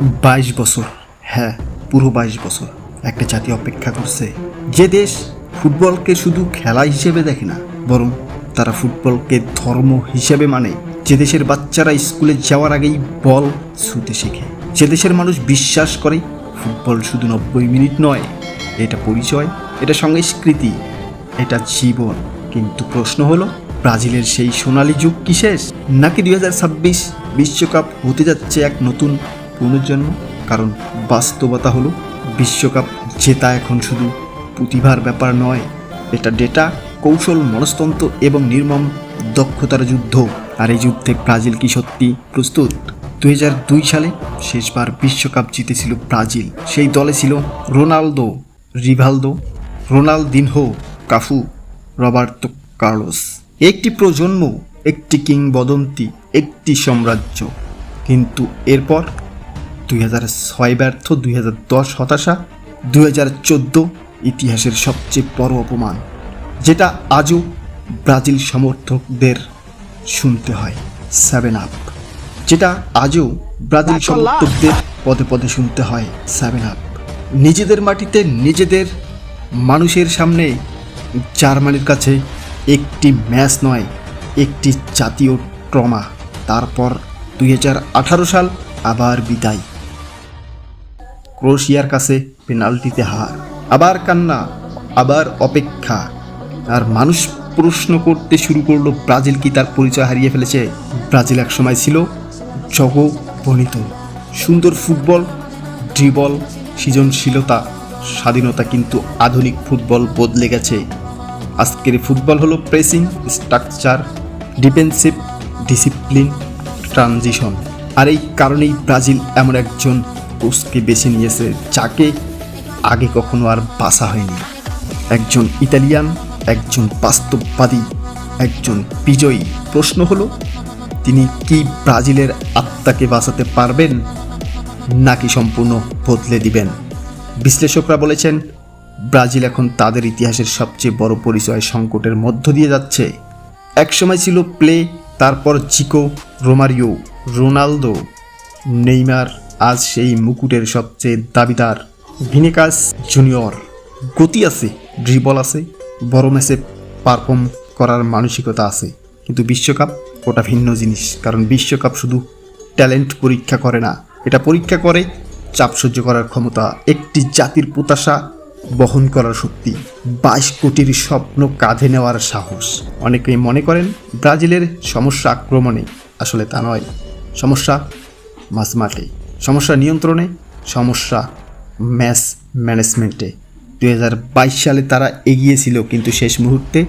22 বছর, হ্যাঁ পুরো 22 বছর একটা জাতি অপেক্ষা করছে, যে দেশ ফুটবলকে শুধু খেলা হিসেবে দেখে না, বরং তারা ফুটবলকে ধর্ম হিসেবে মানে, যে দেশের বাচ্চারা স্কুলে যাওয়ার আগেই বল ছুঁতে শেখে, যে দেশের মানুষ বিশ্বাস করে ফুটবল শুধু 90 মিনিট নয়, এটা পরিচয়, এটা সংস্কৃতি, এটা জীবন। কিন্তু প্রশ্ন হলো, ব্রাজিলের সেই সোনালী যুগ কি শেষ, নাকি 2026 বিশ্বকাপ হতে যাচ্ছে এক নতুন পুনর্জন্ম? কারণ বাস্তবতা হলো, বিশ্বকাপ জেতা এখন শুধু প্রতিভার ব্যাপার নয়, এটা ডেটা, কৌশল, মনস্তন্ত্র এবং নির্মম দক্ষতার যুদ্ধ। আর এই যুদ্ধে ব্রাজিল কি সত্যি প্রস্তুত? 2002 সালে শেষবার বিশ্বকাপ জিতেছিল ব্রাজিল। সেই দলে ছিল Ronaldo, Rivaldo, Ronaldinho, Cafu, Roberto Carlos. একটি প্রজন্ম, একটি কিংবদন্তি, একটি সাম্রাজ্য। কিন্তু এরপর 2006 ব্যর্থ, 2010 হতাশা, 2014 ইতিহাসের সবচেয়ে বড় অপমান, যেটা আজও ব্রাজিল সমর্থকদের শুনতে হয়, 7 আপ। যেটা আজও ব্রাজিল সমর্থকদের পদে পদে শুনতে হয়, 7 আপ। নিজেদের মাটিতে, নিজেদের মানুষের সামনে জার্মানির কাছে একটি ম্যাচ নয়, একটি জাতীয় ট্রমা। তারপর 2018 সাল আবার বিদায়, ক্রোয়েশিয়ার কাছে পেনাল্টিতে হার, আবার কান্না, আবার অপেক্ষা। আর মানুষ প্রশ্ন করতে শুরু করলো, ব্রাজিল কি তার পরিচয় হারিয়ে ফেলেছে? ব্রাজিল এক সময় ছিল জগবর্ণিত সুন্দর ফুটবল, ড্রিবল, সৃজনশীলতা, স্বাধীনতা। কিন্তু আধুনিক ফুটবল বদলে গেছে। আজকের ফুটবল হলো pressing, structure, defensive, discipline, transition. আর এই কারণেই ব্রাজিল এমন একজন কোচকে বেছে নিয়েছে যাকে আগে কখনো আর বাছা হয়নি। একজন ইতালিয়ান, একজন বাস্তববাদী, একজন বিজয়ী। প্রশ্ন হলো, তিনি কি ব্রাজিলের আত্মাকে বাঁচাতে পারবেন, নাকি সম্পূর্ণ বদলে দিবেন? বিশ্লেষকরা বলেছেন, ব্রাজিল এখন তাদের ইতিহাসের সবচেয়ে বড় পরিচয় সংকটের মধ্য দিয়ে যাচ্ছে। একসময় ছিল প্লে, তারপর জিকো, রোমারিও, রোনালদো, নেইমার। আজ সেই মুকুটের সবচেয়ে দাবিদার ভিনিকাস জুনিয়র। গতি আছে, ড্রিবল আছে, বড় ম্যাচে পারফর্ম করার মানসিকতা আছে। কিন্তু বিশ্বকাপ ওটা ভিন্ন জিনিস। কারণ বিশ্বকাপ শুধু ট্যালেন্ট পরীক্ষা করে না, এটা পরীক্ষা করে চাপ সহ্য করার ক্ষমতা, একটি জাতির প্রত্যাশা বহন করার শক্তি, 22 কোটির স্বপ্ন কাঁধে নেওয়ার সাহস। অনেকেই মনে করেন ব্রাজিলের সমস্যা আক্রমণে, আসলে তা নয়। সমস্যা মাঝমাঠে, সমস্যা নিয়ন্ত্রণে, সমস্যা ম্যাচ ম্যানেজমেন্টে। 2022 সালে তারা এগিয়েছিল, কিন্তু শেষ মুহূর্তে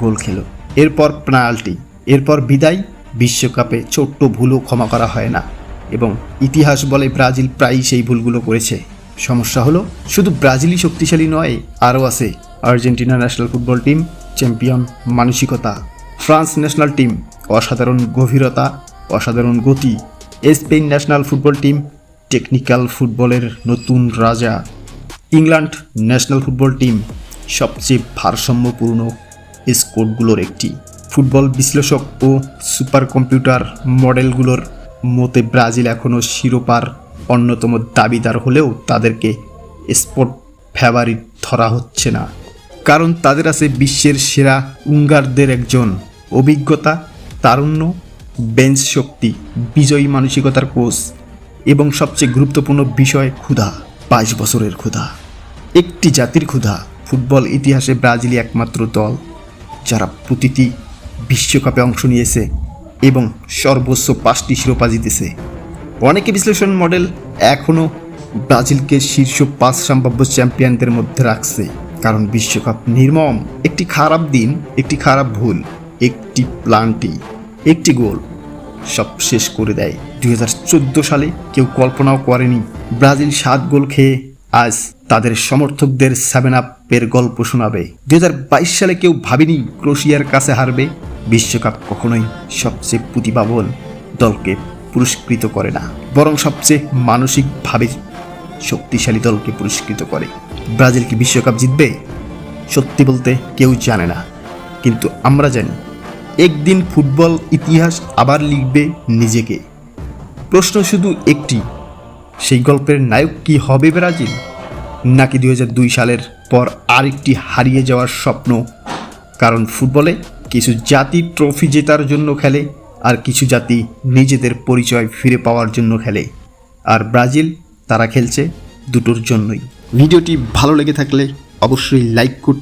গোল খেলো। এরপর পেনাল্টি, এরপর বিদায়। বিশ্বকাপে ছোট্ট ভুলও ক্ষমা করা হয় না, এবং ইতিহাস বলে ব্রাজিল প্রায়ই সেই ভুলগুলো করেছে। সমস্যা হলো, শুধু ব্রাজিলই শক্তিশালী নয়, আরও আছে Argentina national football team, champion মানসিকতা, ফ্রান্স ন্যাশনাল টিম, অসাধারণ গভীরতা, অসাধারণ গতি, Spain national football team, technical ফুটবলের নতুন রাজা, ইংল্যান্ড ন্যাশনাল ফুটবল টিম, সবচেয়ে ভারসাম্যপূর্ণ স্কোরগুলোর একটি। ফুটবল বিশ্লেষক ও সুপার কম্পিউটার মডেলগুলোর মতে ব্রাজিল এখনও শিরোপার অন্যতম দাবিদার হলেও তাদেরকে স্পট ফেভারিট ধরা হচ্ছে না। কারণ তাদের আছে বিশ্বের সেরা উঙ্গারদের একজন, অভিজ্ঞতা, তারুণ্য, বেঞ্চ শক্তি, বিজয়ী মানসিকতার কোচ, এবং সবচেয়ে গুরুত্বপূর্ণ বিষয় ক্ষুধা, 22 বছরের ক্ষুধা, একটি জাতির ক্ষুধা। ফুটবল ইতিহাসে ব্রাজিলই একমাত্র দল যারা প্রতিটি বিশ্বকাপে অংশ নিয়েছে এবং সর্বোচ্চ 5টি শিরোপা জিতেছে। অনেকে বিশ্লেষণ মডেল এখনও ব্রাজিলকে শীর্ষ 5 সম্ভাব্য চ্যাম্পিয়নদের মধ্যে রাখছে। কারণ বিশ্বকাপ নির্মম, একটি খারাপ দিন, একটি খারাপ ভুল, একটি প্লান্টি, একটি গোল সব শেষ করে দেয়। 2014 সালে কেউ কল্পনাও করেনি ব্রাজিল 7 গোল খেয়ে আজ তাদের সমর্থকদের 7 আপের গল্প শোনাবে। 2022 সালে কেউ ভাবেনি ক্রোয়েশিয়ার কাছে হারবে। বিশ্বকাপ কখনোই সবচেয়ে প্রতিভাবান দলকে পুরস্কৃত করে না, বরং সবচেয়ে মানসিকভাবে শক্তিশালী দলকে পুরস্কৃত করে। ব্রাজিল কি বিশ্বকাপ জিতবে? সত্যি বলতে কেউ জানে না, কিন্তু আমরা জানি একদিন ফুটবল ইতিহাস আবার লিখবে নিজেকে। প্রশ্ন শুধু একটি, সেই গল্পের নায়ক কি হবে ব্রাজিল, নাকি 2002 সালের পর আরেকটি হারিয়ে যাওয়ার স্বপ্ন? কারণ ফুটবলে কিছু জাতি ট্রফি জেতার জন্য খেলে, আর কিছু জাতি নিজেদের পরিচয় ফিরে পাওয়ার জন্য খেলে। আর ব্রাজিল তারা খেলছে দুটোর জন্যই। ভিডিওটি ভালো লেগে থাকলে অবশ্যই লাইক করতে